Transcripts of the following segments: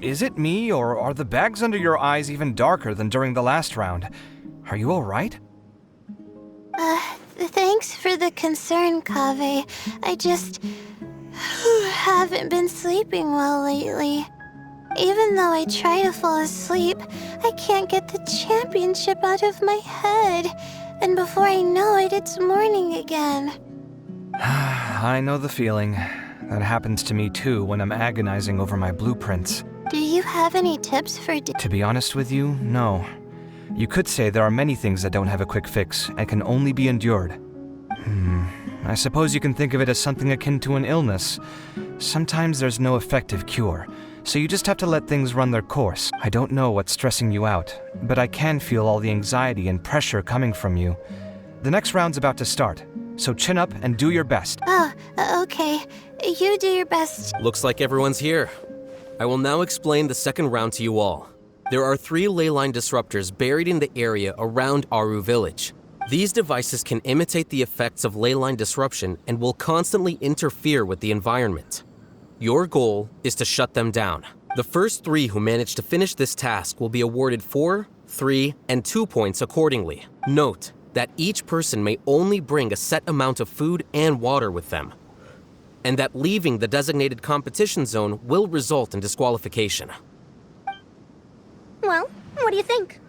Is it me, or are the bags under your eyes even darker than during the last round? Are you alright? Thanks for the concern, Kaveh. I just haven't been sleeping well lately. Even though I try to fall asleep, I can't get the championship out of my head. And before I know it, it's morning again. I know the feeling. That happens to me too when I'm agonizing over my blueprints. Do you have any tips for To be honest with you, no. You could say there are many things that don't have a quick fix and can only be endured. I suppose you can think of it as something akin to an illness. Sometimes there's no effective cure, so you just have to let things run their course. I don't know what's stressing you out, but I can feel all the anxiety and pressure coming from you. The next round's about to start, so chin up and do your best. Okay. You do your best. Looks like everyone's here. I will now explain the second round to you all. There are 3 ley line disruptors buried in the area around Aru Village. These devices can imitate the effects of ley line disruption and will constantly interfere with the environment. Your goal is to shut them down. The first 3 who manage to finish this task will be awarded 4, 3, and 2 points accordingly. Note that each person may only bring a set amount of food and water with them, and that leaving the designated competition zone will result in disqualification. Well, what do you think?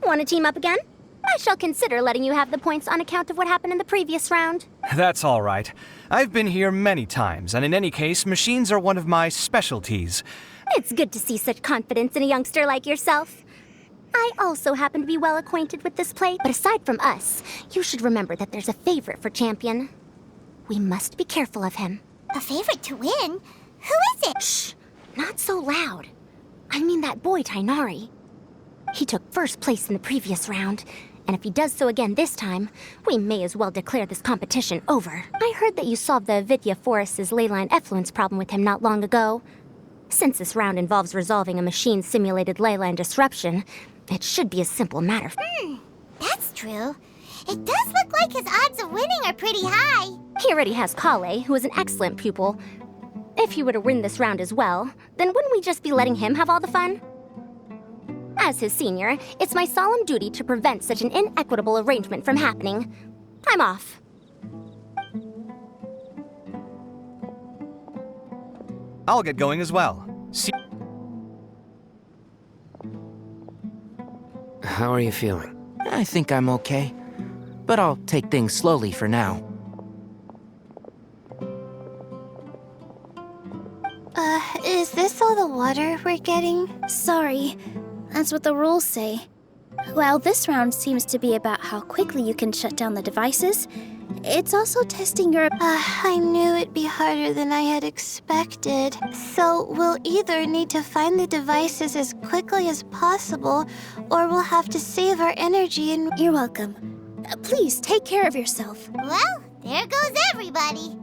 Want to team up again? I shall consider letting you have the points on account of what happened in the previous round. That's all right. I've been here many times, and in any case, machines are one of my specialties. It's good to see such confidence in a youngster like yourself. I also happen to be well acquainted with this play, but aside from us, you should remember that there's a favorite for champion. We must be careful of him. A favorite to win? Who is it? Shh! Not so loud. I mean that boy, Tainari. He took first place in the previous round, and if he does so again this time, we may as well declare this competition over. I heard that you solved the Avidya Forest's leyline effluence problem with him not long ago. Since this round involves resolving a machine-simulated leyline disruption, it should be a simple matter. That's true. It does look like his odds of winning are pretty high. He already has Kale, who is an excellent pupil. If he were to win this round as well, then wouldn't we just be letting him have all the fun? As his senior, it's my solemn duty to prevent such an inequitable arrangement from happening. I'm off. I'll get going as well. See. How are you feeling? I think I'm okay, but I'll take things slowly for now. Is this all the water we're getting? Sorry, that's what the rules say. While this round seems to be about how quickly you can shut down the devices, it's also testing your... I knew it'd be harder than I had expected. So we'll either need to find the devices as quickly as possible, or we'll have to save our energy and... You're welcome. Please, take care of yourself. Well, there goes everybody.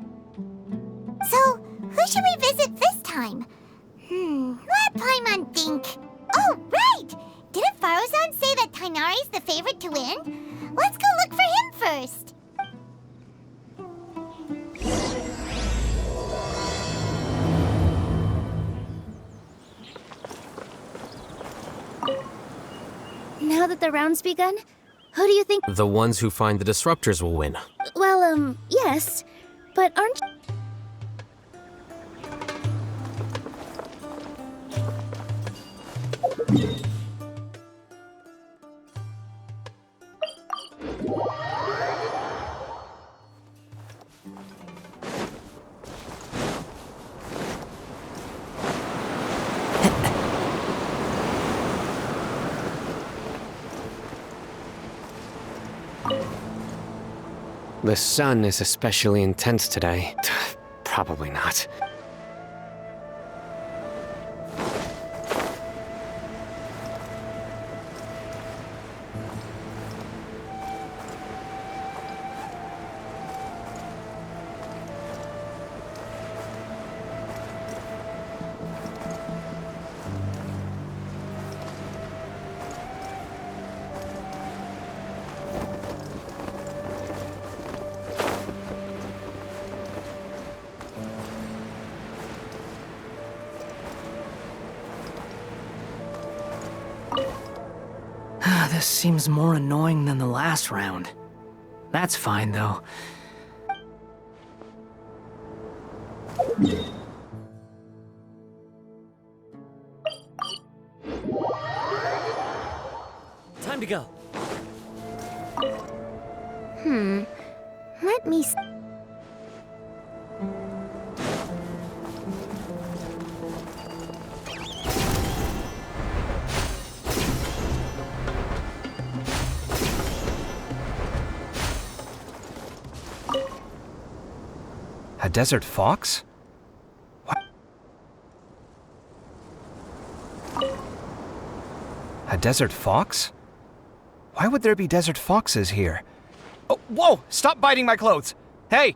So, who should we visit this time? Let Paimon think. Oh, right! Didn't Faruzan say that Tainari's the favorite to win? Let's go look for him first. Now that the round's begun, who do you think... The ones who find the disruptors will win. Well, yes, but aren't... The sun is especially intense today. Probably not. This seems more annoying than the last round. That's fine, though. Time to go. Let me A desert fox? What? A desert fox? Why would there be desert foxes here? Oh, whoa! Stop biting my clothes! Hey!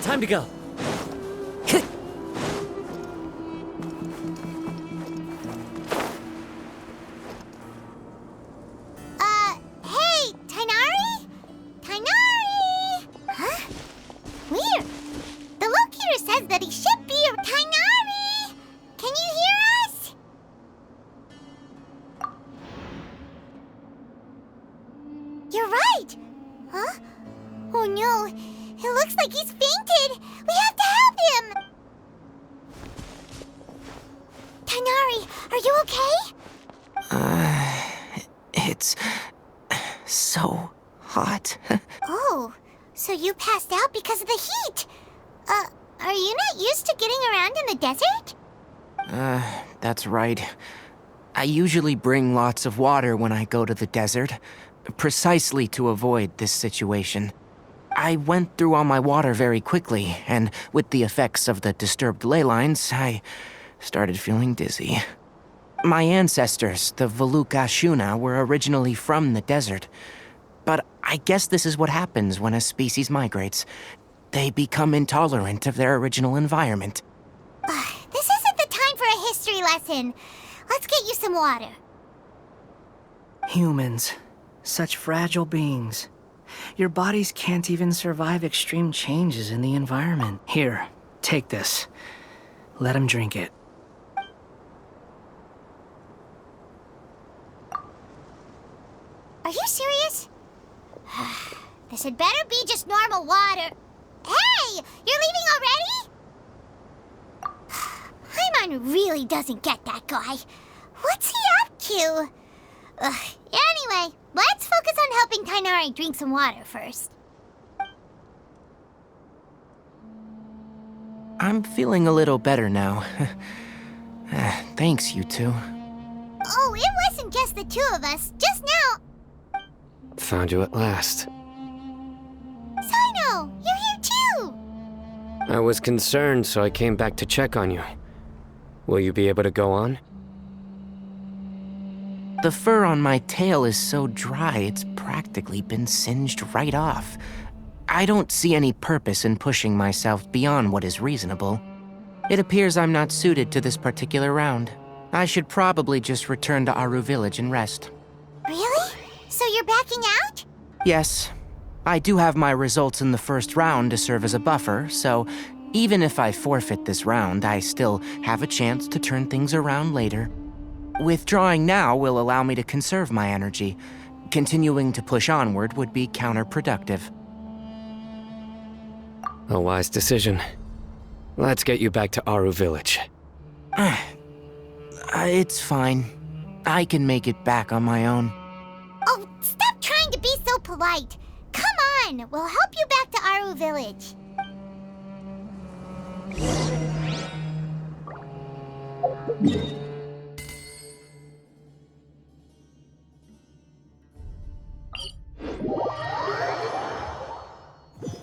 Time to go. Hey, Tainari? Tainari! Huh? Weird. The locator says that he should be a Tainari! Can you hear us? You're right! Huh? Oh no, it looks like he's fainted! We have to help him! Tainari, are you okay? It's so hot. Oh, so you passed out because of the heat? Are you not used to getting around in the desert? That's right. I usually bring lots of water when I go to the desert, precisely to avoid this situation. I went through all my water very quickly, and with the effects of the disturbed ley lines, I started feeling dizzy. My ancestors, the Valukashuna, were originally from the desert. But I guess this is what happens when a species migrates. They become intolerant of their original environment. This isn't the time for a history lesson. Let's get you some water. Humans. Such fragile beings. Your bodies can't even survive extreme changes in the environment. Here, take this. Let him drink it. Are you serious? This had better be just normal water. Hey! You're leaving already? Paimon really doesn't get that guy. What's he up to? Anyway, let's focus on helping Tainari drink some water first. I'm feeling a little better now. Thanks, you two. Oh, it wasn't just the two of us. Just now. Found you at last. Sino, you're here too. I was concerned, so I came back to check on you. Will you be able to go on? The fur on my tail is so dry, it's practically been singed right off. I don't see any purpose in pushing myself beyond what is reasonable. It appears I'm not suited to this particular round. I should probably just return to Aru Village and rest. Really? So you're backing out? Yes. I do have my results in the first round to serve as a buffer, so even if I forfeit this round, I still have a chance to turn things around later. Withdrawing now will allow me to conserve my energy. Continuing to push onward would be counterproductive. A wise decision. Let's get you back to Aru Village. It's fine. I can make it back on my own. Oh, stop trying to be so polite. Come on, we'll help you back to Aru Village.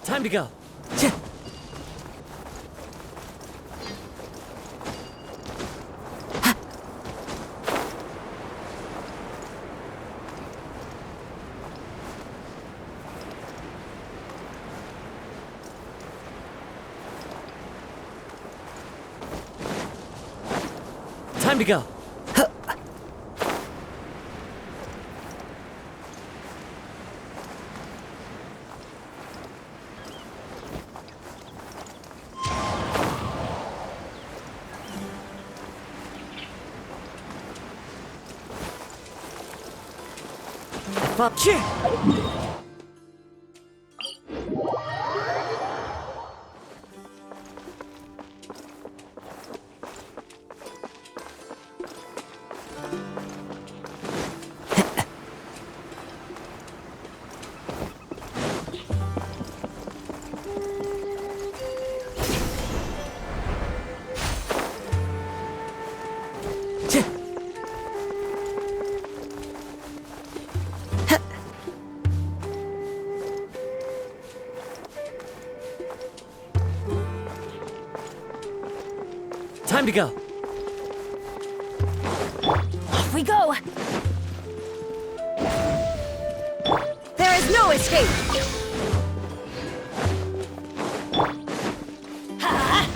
Time to go. Time to go. Up. Time to go. Off we go. There is no escape. Ha!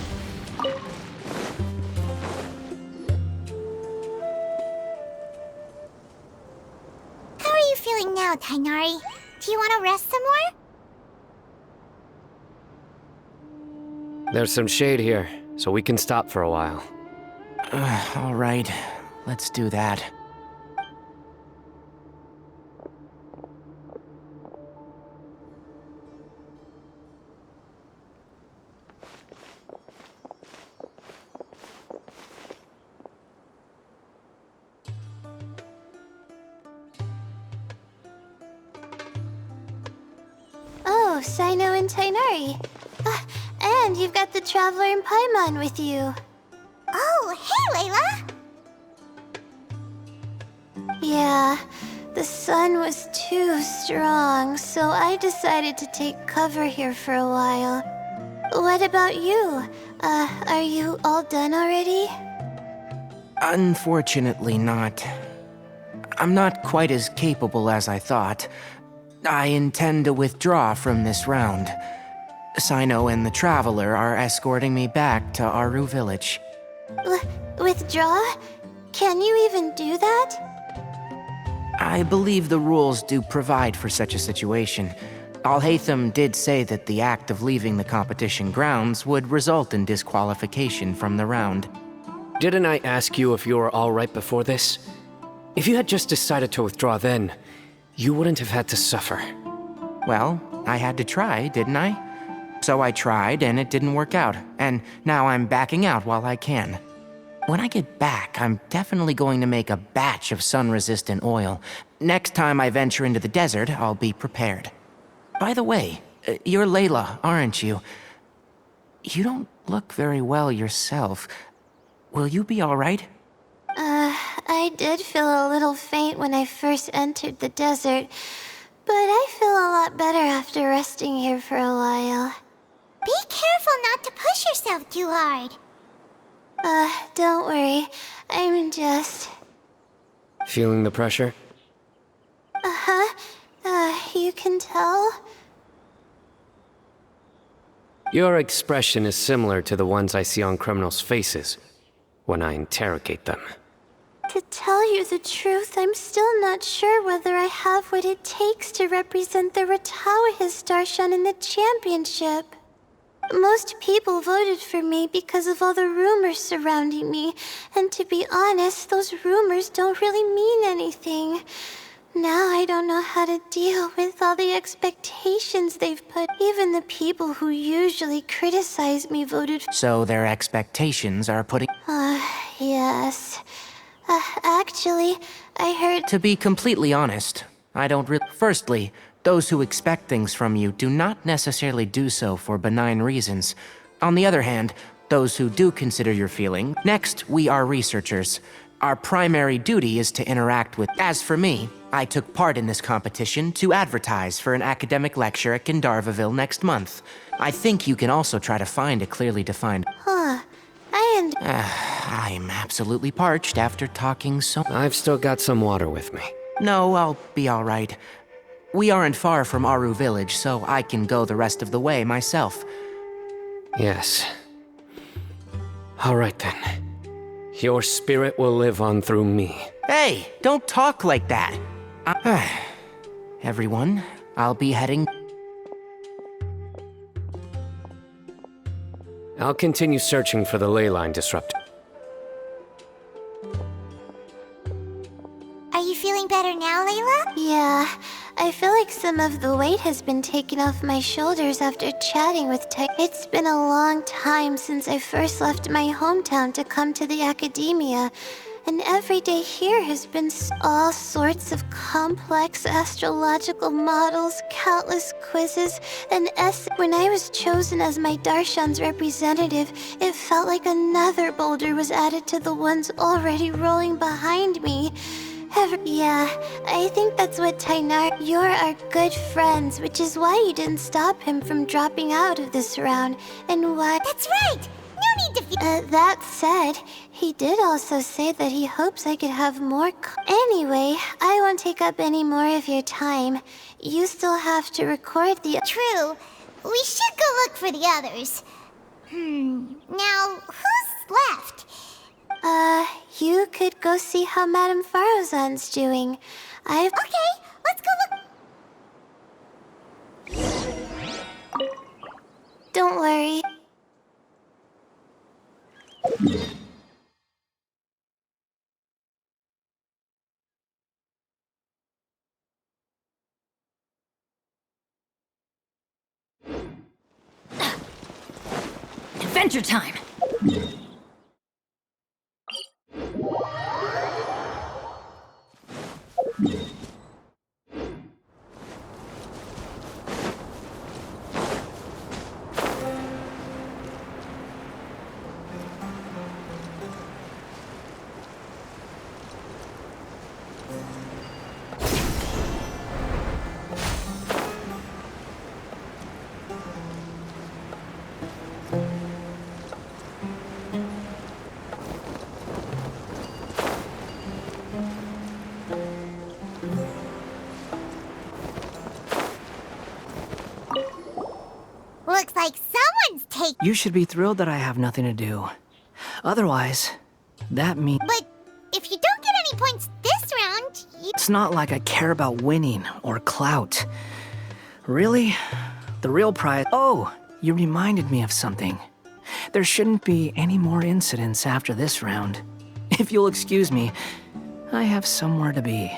How are you feeling now, Tainari? Do you want to rest some more? There's some shade here, so we can stop for a while. All right, let's do that. Oh, Sino and Tainari. And you've got the Traveler and Paimon with you. Oh, hey, Layla! Yeah, the sun was too strong, so I decided to take cover here for a while. What about you? Are you all done already? Unfortunately not. I'm not quite as capable as I thought. I intend to withdraw from this round. Sino and the Traveler are escorting me back to Aru Village. Withdraw? Can you even do that? I believe the rules do provide for such a situation. Alhaitham did say that the act of leaving the competition grounds would result in disqualification from the round. Didn't I ask you if you were alright before this? If you had just decided to withdraw then, you wouldn't have had to suffer. Well, I had to try, didn't I? So I tried, and it didn't work out, and now I'm backing out while I can. When I get back, I'm definitely going to make a batch of sun-resistant oil. Next time I venture into the desert, I'll be prepared. By the way, you're Layla, aren't you? You don't look very well yourself. Will you be all right? I did feel a little faint when I first entered the desert, but I feel a lot better after resting here for a while. Be careful not to push yourself too hard. Don't worry. I'm just... Feeling the pressure? You can tell? Your expression is similar to the ones I see on criminals' faces when I interrogate them. To tell you the truth, I'm still not sure whether I have what it takes to represent the Interdarshan in the championship. Most people voted for me because of all the rumors surrounding me, and to be honest, those rumors don't really mean anything. Now I don't know how to deal with all the expectations they've put. Even the people who usually criticize me voted for. So their expectations are putting... Yes. Actually, I heard... To be completely honest, I don't really... Firstly, those who expect things from you do not necessarily do so for benign reasons. On the other hand, those who do consider your feeling... Next, we are researchers. Our primary duty is to interact with... As for me, I took part in this competition to advertise for an academic lecture at Gandharvaville next month. I think you can also try to find a clearly defined... I'm absolutely parched after talking so... I've still got some water with me. No, I'll be all right. We aren't far from Aru Village, so I can go the rest of the way myself. Yes. All right then. Your spirit will live on through me. Hey, don't talk like that. Everyone, I'll be heading... I'll continue searching for the ley line disruptor. Are you feeling better now, Layla? Yeah, I feel like some of the weight has been taken off my shoulders after chatting with Tech. It's been a long time since I first left my hometown to come to the academia. And every day here has been all sorts of complex astrological models, countless quizzes, and When I was chosen as my Darshan's representative, it felt like another boulder was added to the ones already rolling behind me. Yeah, I think that's what Tainar... You're our good friends, which is why you didn't stop him from dropping out of this round, and why... That's right! No need to feel... That said, he did also say that he hopes I could have more... Anyway, I won't take up any more of your time. You still have to record the... True. We should go look for the others. Now, who's left? You could go see how Madame Farozan's doing. Okay, let's go look... Don't worry. Adventure time! Looks like someone's taking... You should be thrilled that I have nothing to do. Otherwise, that means... But if you don't get any points this round, It's not like I care about winning or clout. Really? The real prize... Oh, you reminded me of something. There shouldn't be any more incidents after this round. If you'll excuse me, I have somewhere to be.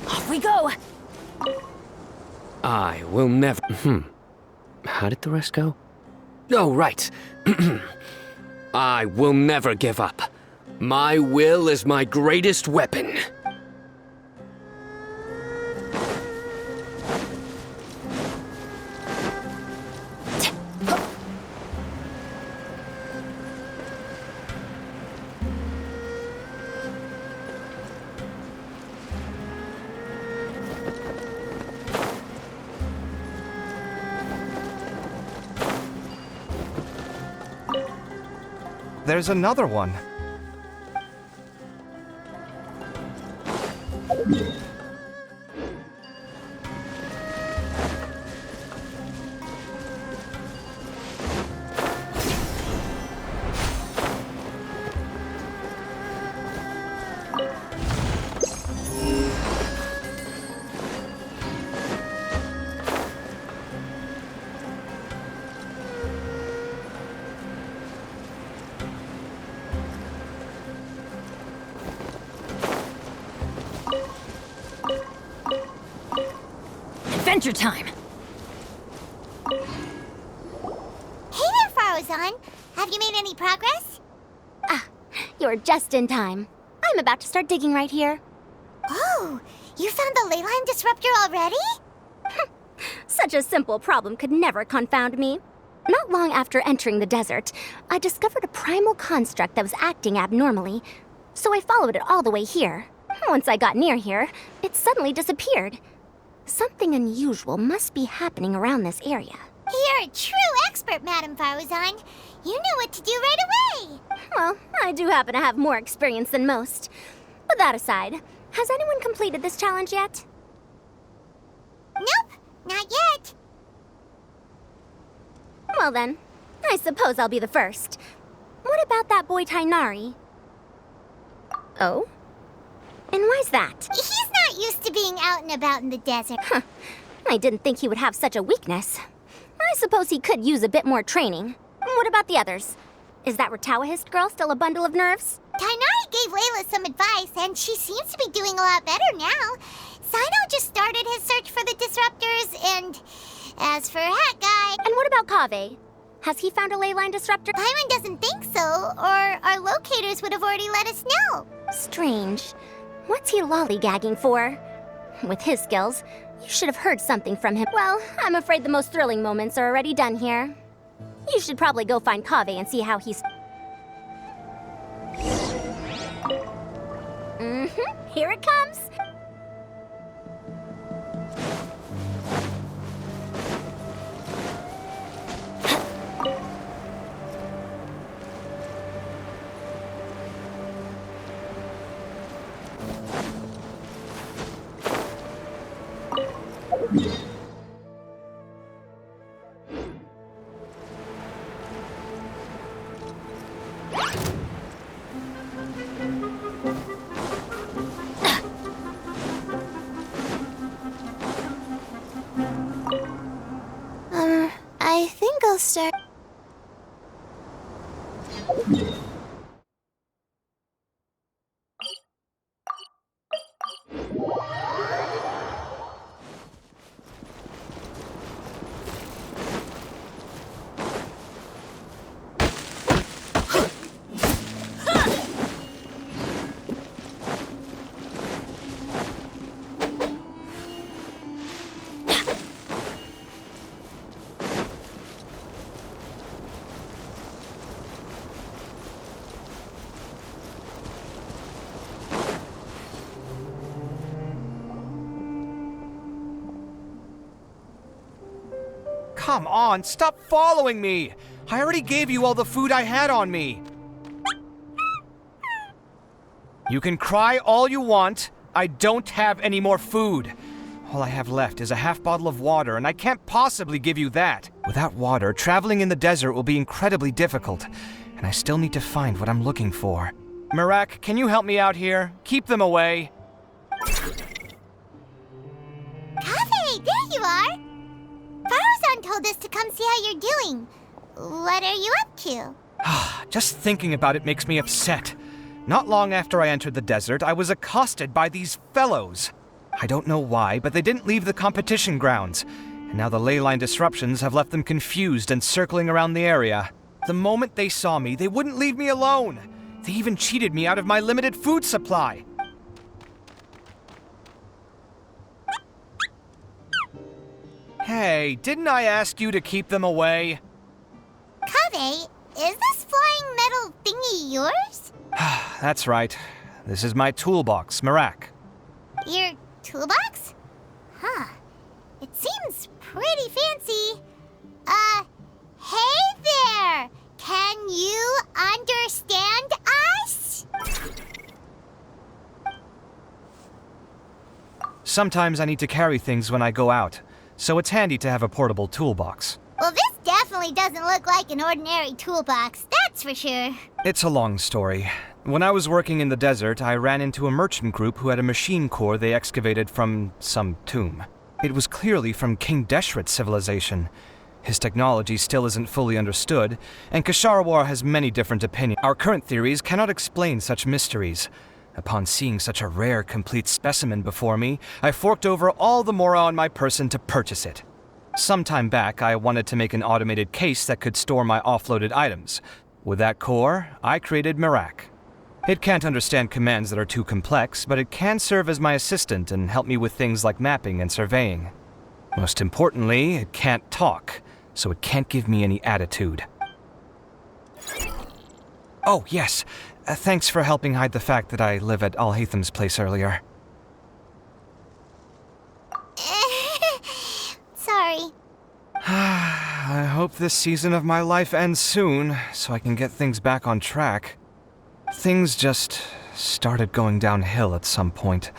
Off we go! I will never... How did the rest go? Oh, right. I will never give up. My will is my greatest weapon. there's another one. Adventure time! Hey there, Farozan. Have you made any progress? You're just in time. I'm about to start digging right here. Oh, you found the ley line disruptor already? Such a simple problem could never confound me. Not long after entering the desert, I discovered a primal construct that was acting abnormally, so I followed it all the way here. Once I got near here, it suddenly disappeared. Something unusual must be happening around this area. You're a true expert, Madam Farozan. You knew what to do right away. Well, I do happen to have more experience than most. But that aside, has anyone completed this challenge yet? Nope, not yet. Well then, I suppose I'll be the first. What about that boy Tainari? Oh? And why's that? He's not used to being out and about in the desert. I didn't think he would have such a weakness. I suppose he could use a bit more training. What about the others? Is that Ratawahist girl still a bundle of nerves? Tainari gave Layla some advice, and she seems to be doing a lot better now. Sino just started his search for the disruptors, and as for Hat Guy... And what about Kaveh? Has he found a ley line disruptor? Paimon doesn't think so, or our locators would have already let us know. Strange. What's he lollygagging for? With his skills, you should have heard something from him. Well, I'm afraid the most thrilling moments are already done here. You should probably go find Kaveh and see how he's... Here it comes! I think I'll start. Come on, stop following me! I already gave you all the food I had on me. You can cry all you want. I don't have any more food. All I have left is a half bottle of water, and I can't possibly give you that. Without water, traveling in the desert will be incredibly difficult, and I still need to find what I'm looking for. Mirak, can you help me out here? Keep them away. Kaveh, there you are! Farozan told us to come see how you're doing. What are you up to? Just thinking about it makes me upset. Not long after I entered the desert, I was accosted by these fellows. I don't know why, but they didn't leave the competition grounds, and now the ley line disruptions have left them confused and circling around the area. The moment they saw me, they wouldn't leave me alone. They even cheated me out of my limited food supply. Hey, didn't I ask you to keep them away? Kaveh, is this flying metal thingy yours? That's right. This is my toolbox, Mirak. Your toolbox? Huh. It seems pretty fancy. Hey there! Can you understand us? Sometimes I need to carry things when I go out, so it's handy to have a portable toolbox. Well, this definitely doesn't look like an ordinary toolbox, that's for sure. It's a long story. When I was working in the desert, I ran into a merchant group who had a machine core they excavated from some tomb. It was clearly from King Deshret's civilization. His technology still isn't fully understood, and Kasharawar has many different opinions. Our current theories cannot explain such mysteries. Upon seeing such a rare, complete specimen before me, I forked over all the mora on my person to purchase it. Some time back, I wanted to make an automated case that could store my offloaded items. With that core, I created Mirak. It can't understand commands that are too complex, but it can serve as my assistant and help me with things like mapping and surveying. Most importantly, it can't talk, so it can't give me any attitude. Oh, yes. Thanks for helping hide the fact that I live at Alhatham's place earlier. Sorry. I hope this season of my life ends soon, so I can get things back on track. Things just started going downhill at some point.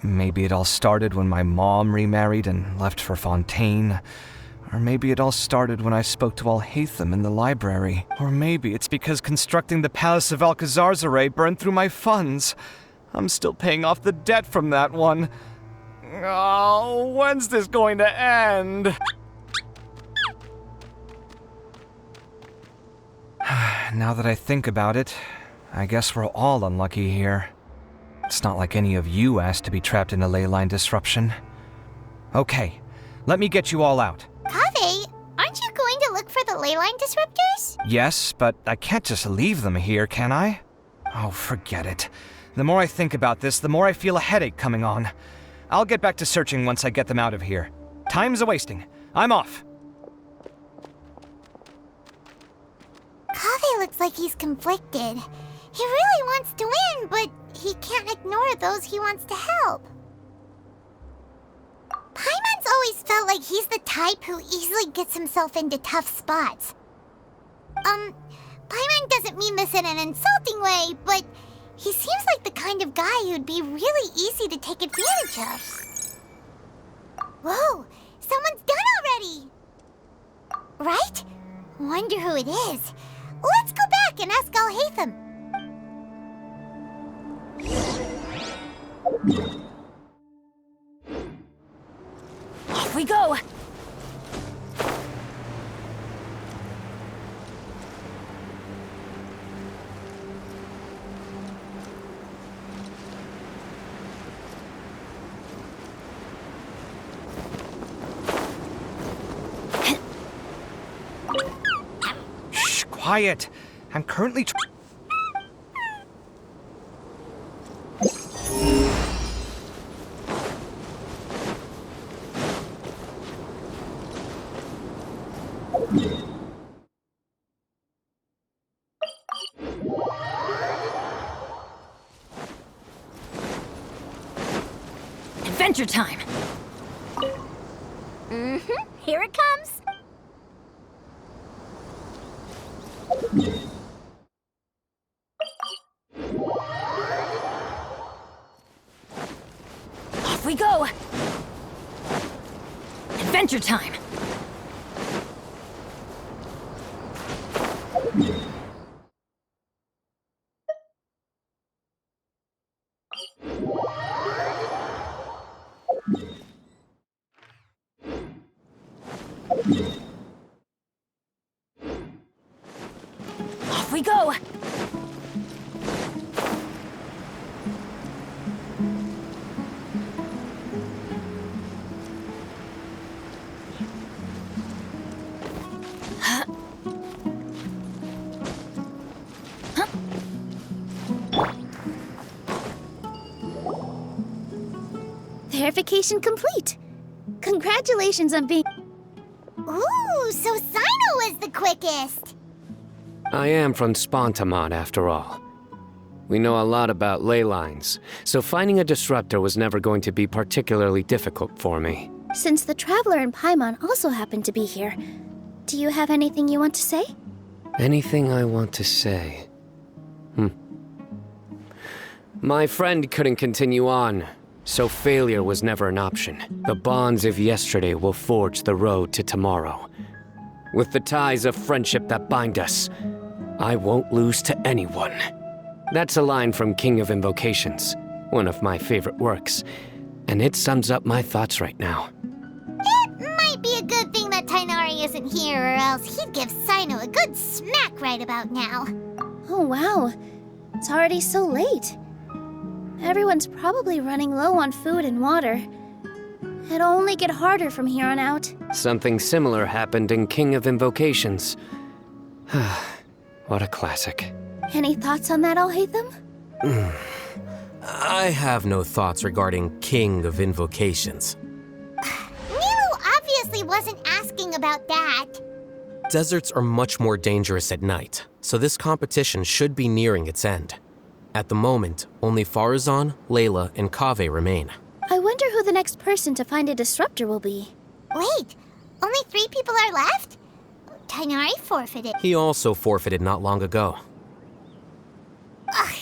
Maybe it all started when my mom remarried and left for Fontaine. Or maybe it all started when I spoke to Alhatham in the library. Or maybe it's because constructing the Palace of Alcazar's burned through my funds. I'm still paying off the debt from that one. Oh, when's this going to end? Now that I think about it, I guess we're all unlucky here. It's not like any of you asked to be trapped in a ley line disruption. Okay, let me get you all out. Kaveh, aren't you going to look for the ley line disruptors? Yes, but I can't just leave them here, can I? Oh, forget it. The more I think about this, the more I feel a headache coming on. I'll get back to searching once I get them out of here. Time's a-wasting. I'm off. Kaveh looks like he's conflicted. He really wants to win, but he can't ignore those he wants to help. Paimon's always felt like he's the type who easily gets himself into tough spots. Paimon doesn't mean this in an insulting way, but he seems like the kind of guy who'd be really easy to take advantage of. Whoa, someone's done already! Right? Wonder who it is. Let's go back and ask Alhatham. Off we go! Shh, quiet. I'm currently Adventure time! Here it comes. Off we go! Adventure time! Off we go! Verification complete. Congratulations on being... Ooh, so Sino was the quickest! I am from Spontamod, after all. We know a lot about ley lines, so finding a disruptor was never going to be particularly difficult for me. Since the Traveler and Paimon also happen to be here, do you have anything you want to say? Anything I want to say? My friend couldn't continue on, so failure was never an option. The bonds of yesterday will forge the road to tomorrow. With the ties of friendship that bind us, I won't lose to anyone. That's a line from King of Invocations, one of my favorite works, and it sums up my thoughts right now. It might be a good thing that Tainari isn't here, or else he'd give Sino a good smack right about now. Oh, wow. It's already so late. Everyone's probably running low on food and water. It'll only get harder from here on out. Something similar happened in King of Invocations. What a classic. Any thoughts on that, Alhaitham? I have no thoughts regarding King of Invocations. Nero obviously wasn't asking about that. Deserts are much more dangerous at night, so this competition should be nearing its end. At the moment, only Farazan, Layla, and Kaveh remain. I wonder who the next person to find a disruptor will be. Wait, only 3 people are left? Tainari forfeited. He also forfeited not long ago. Ugh,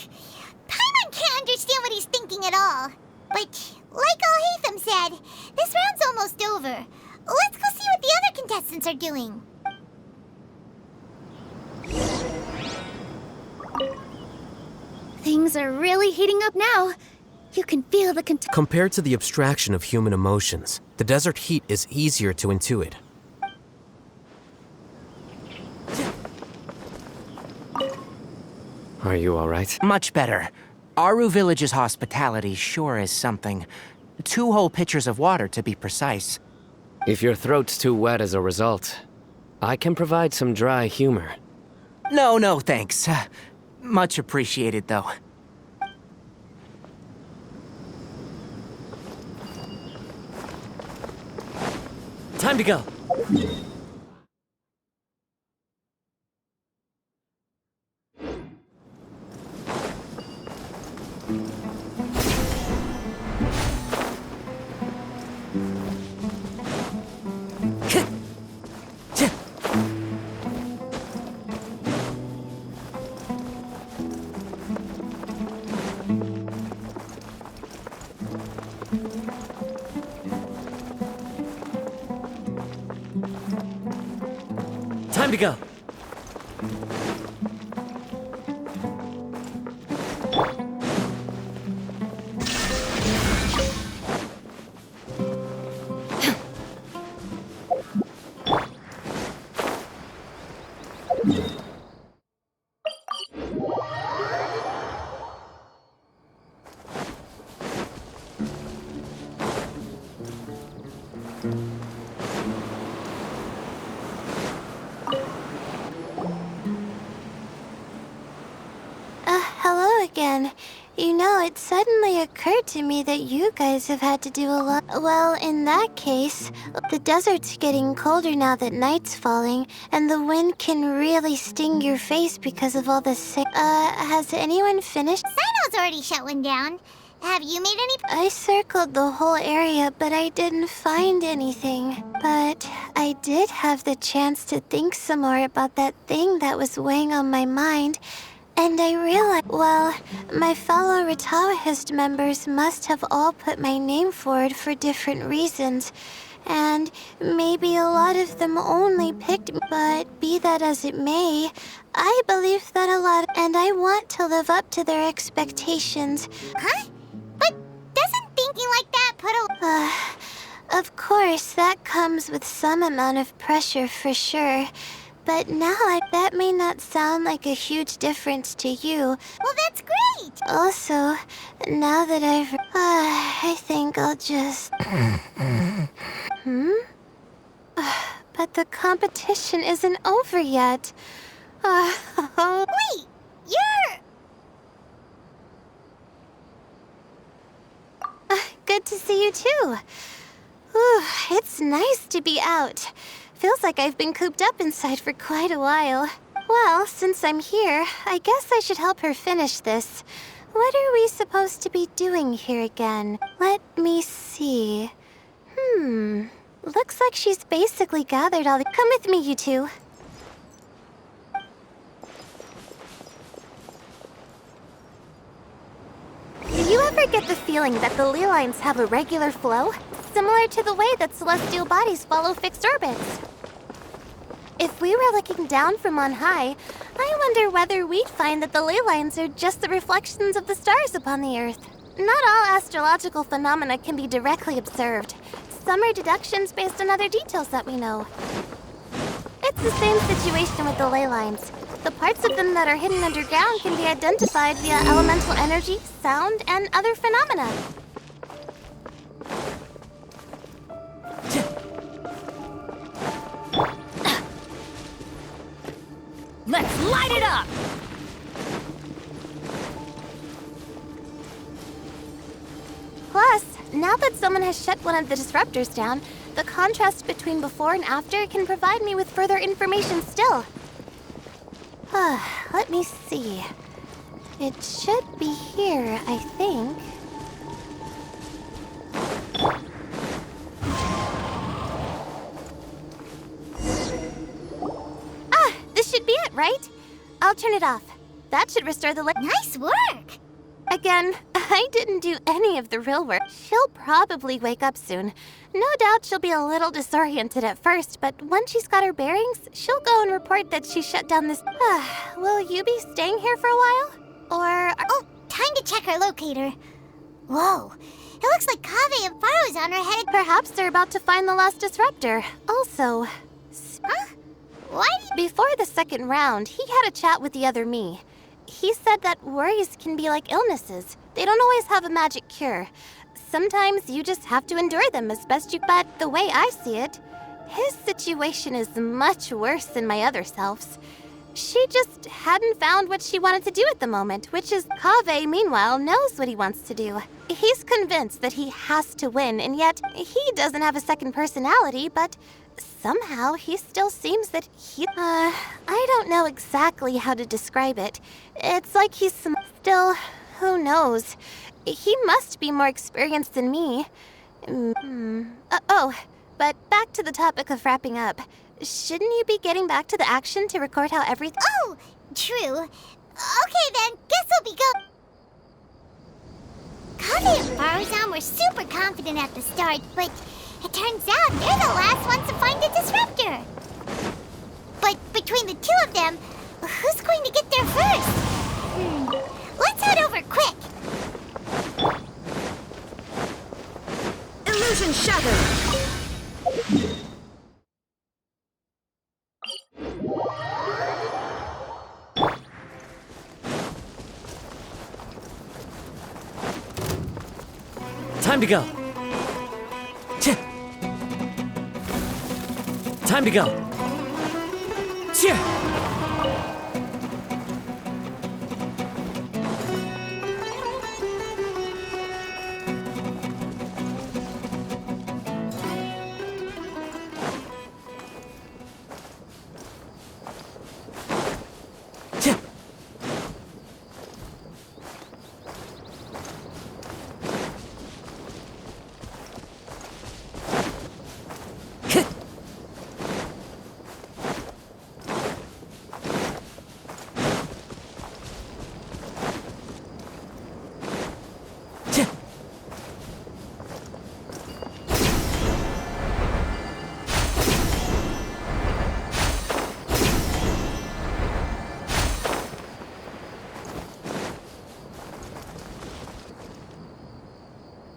Paimon can't understand what he's thinking at all. But, like Alhaitham said, this round's almost over. Let's go see what the other contestants are doing. Things are really heating up now. You can feel the Compared to the abstraction of human emotions, the desert heat is easier to intuit. Are you all right? Much better. Aru Village's hospitality sure is something. 2 whole pitchers of water, to be precise. If your throat's too wet as a result, I can provide some dry humor. No, thanks. Much appreciated, though. Time to go. Time to go. Hello again. You know, it suddenly occurred to me that you guys have had to do a lot. Well, in that case, the desert's getting colder now that night's falling, and the wind can really sting your face because of all the sick. Has anyone finished? Sino's already shut one down. Have you made any? I circled the whole area, but I didn't find anything. But I did have the chance to think some more about that thing that was weighing on my mind. And I realized, well, my fellow Rataohist members must have all put my name forward for different reasons. And maybe a lot of them only picked me. But be that as it may, I believe that a lot, and I want to live up to their expectations. Huh? But doesn't thinking like that put a... Of course, that comes with some amount of pressure for sure. But now that may not sound like a huge difference to you. Well, that's great! Also, now that I think I'll just... But the competition isn't over yet. Wait, you're... Good to see you too. Ooh, it's nice to be out. Feels like I've been cooped up inside for quite a while. Well, since I'm here, I guess I should help her finish this. What are we supposed to be doing here again? Let me see. Looks like she's basically gathered all the... Come with me, you two. feeling that the ley lines have a regular flow, similar to the way that celestial bodies follow fixed orbits. If we were looking down from on high, I wonder whether we'd find that the ley lines are just the reflections of the stars upon the Earth. Not all astrological phenomena can be directly observed. Some are deductions based on other details that we know. It's the same situation with the ley lines. The parts of them that are hidden underground can be identified via elemental energy, sound, and other phenomena. Let's light it up! Plus, now that someone has shut one of the disruptors down, the contrast between before and after can provide me with further information still. Let me see. It should be here, I think. This should be it, right? I'll turn it off. That should restore the Nice work! Again, I didn't do any of the real work. She'll probably wake up soon. No doubt she'll be a little disoriented at first, but once she's got her bearings, she'll go and report that she shut down this... Will you be staying here for a while? Or... Oh, time to check our locator. Whoa, it looks like Kaveh and Faruzan are headed... Perhaps they're about to find the last disruptor. Also... Huh? Why did... Before the second round, he had a chat with the other me. He said that worries can be like illnesses. They don't always have a magic cure. Sometimes you just have to endure them as best you can. But the way I see it, his situation is much worse than my other self's. She just hadn't found what she wanted to do at the moment, which is Kaveh, meanwhile, knows what he wants to do. He's convinced that he has to win, and yet he doesn't have a second personality, but somehow he still seems that he... I don't know exactly how to describe it. It's like he's still... Who knows? He must be more experienced than me. But back to the topic of wrapping up. Shouldn't you be getting back to the action to record how everything... Oh, true. Okay then, guess we'll be go... Kaveh and Faruzan were super confident at the start, but it turns out they're the last ones to find the disruptor. But between the two of them, who's going to get there first? Let's head over quick. Illusion shattered! Time to go. Time to go.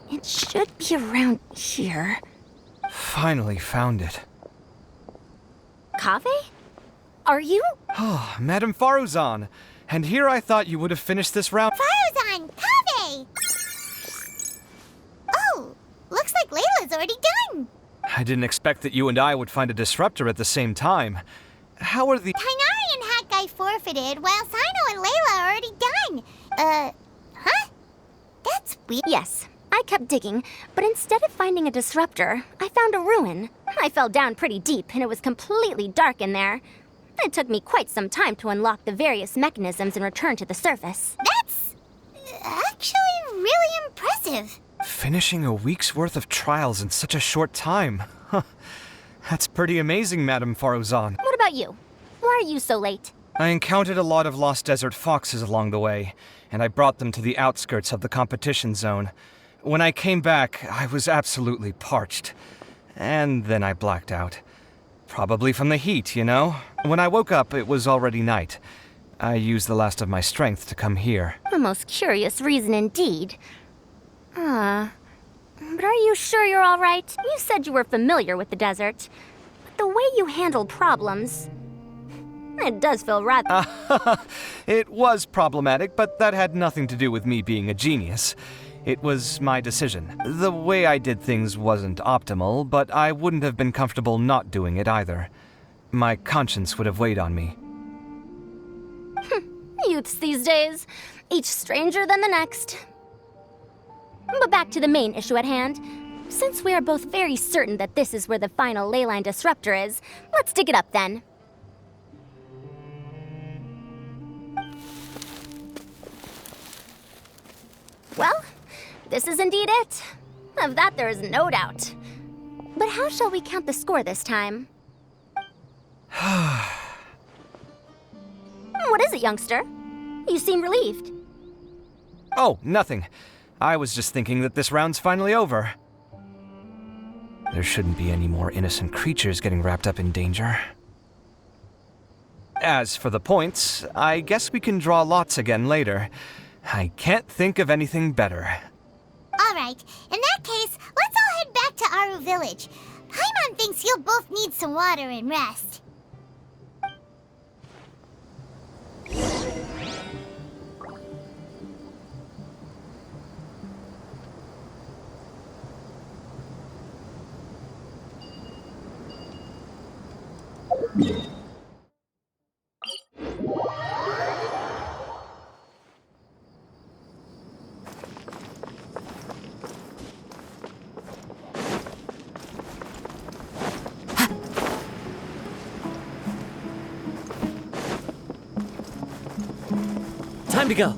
It should be around here. Finally found it. Kaveh? Are you? Oh, Madame Faruzan. And here I thought you would have finished this round. Faruzan! Kaveh! Oh, looks like Layla's already done. I didn't expect that you and I would find a disruptor at the same time. How are the... Tainari and Hat Guy forfeited, while Sino and Layla are already done. Huh? That's weird. Yes. I kept digging, but instead of finding a disruptor, I found a ruin. I fell down pretty deep, and it was completely dark in there. It took me quite some time to unlock the various mechanisms and return to the surface. That's actually really impressive. Finishing a week's worth of trials in such a short time. Huh. That's pretty amazing, Madame Faruzan. What about you? Why are you so late? I encountered a lot of lost desert foxes along the way, and I brought them to the outskirts of the competition zone. When I came back, I was absolutely parched. And then I blacked out. Probably from the heat, you know? When I woke up, it was already night. I used the last of my strength to come here. A most curious reason indeed. But are you sure you're all right? You said you were familiar with the desert. But the way you handle problems... It does feel rather... It was problematic, but that had nothing to do with me being a genius. It was my decision. The way I did things wasn't optimal, but I wouldn't have been comfortable not doing it either. My conscience would have weighed on me. Youths these days, each stranger than the next. But back to the main issue at hand. Since we are both very certain that this is where the final leyline disruptor is, let's dig it up then. Well, this is indeed it. Of that there is no doubt. But how shall we count the score this time? What is it, youngster? You seem relieved. Oh, nothing. I was just thinking that this round's finally over. There shouldn't be any more innocent creatures getting wrapped up in danger. As for the points, I guess we can draw lots again later. I can't think of anything better. Alright, in that case, let's all head back to Aru Village. Paimon thinks you'll both need some water and rest. Time to go.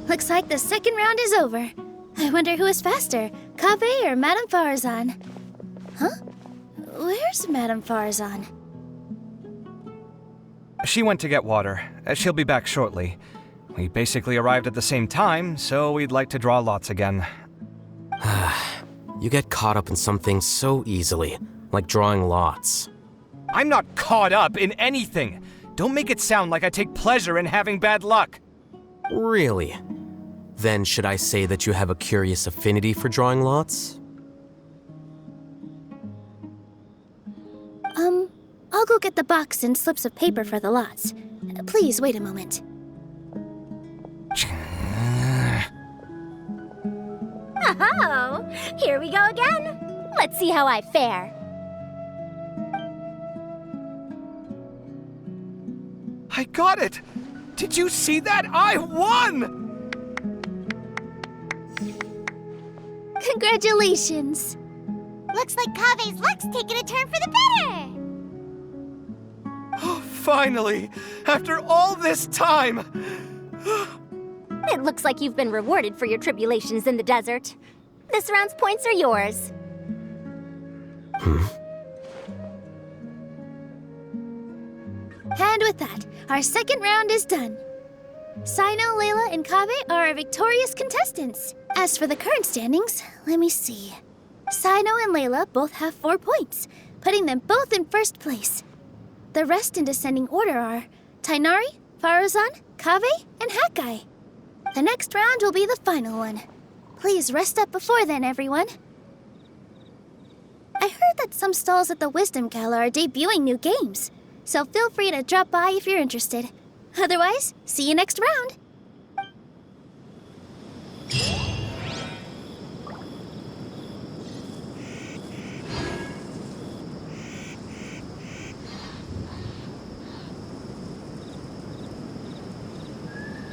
Looks like the second round is over. I wonder who is faster, Kaveh or Madame Farazan? Huh? Where's Madame Farazan? She went to get water. She'll be back shortly. We basically arrived at the same time, so we'd like to draw lots again. You get caught up in some things so easily, like drawing lots. I'm not caught up in anything! Don't make it sound like I take pleasure in having bad luck! Really? Then should I say that you have a curious affinity for drawing lots? I'll go get the box and slips of paper for the lots. Please wait a moment. Oh, here we go again. Let's see how I fare. I got it! Did you see that? I won! Congratulations! Looks like Kaveh's luck's taking a turn for the better! Oh, finally! After all this time! It looks like you've been rewarded for your tribulations in the desert. This round's points are yours. And with that, our second round is done. Sino, Layla, and Kaveh are our victorious contestants. As for the current standings, let me see. Sino and Layla both have 4 points, putting them both in first place. The rest in descending order are Tainari, Farazan, Kaveh, and Hakai. The next round will be the final one. Please rest up before then, everyone. I heard that some stalls at the Wisdom Gala are debuting new games, so feel free to drop by if you're interested. Otherwise, see you next round!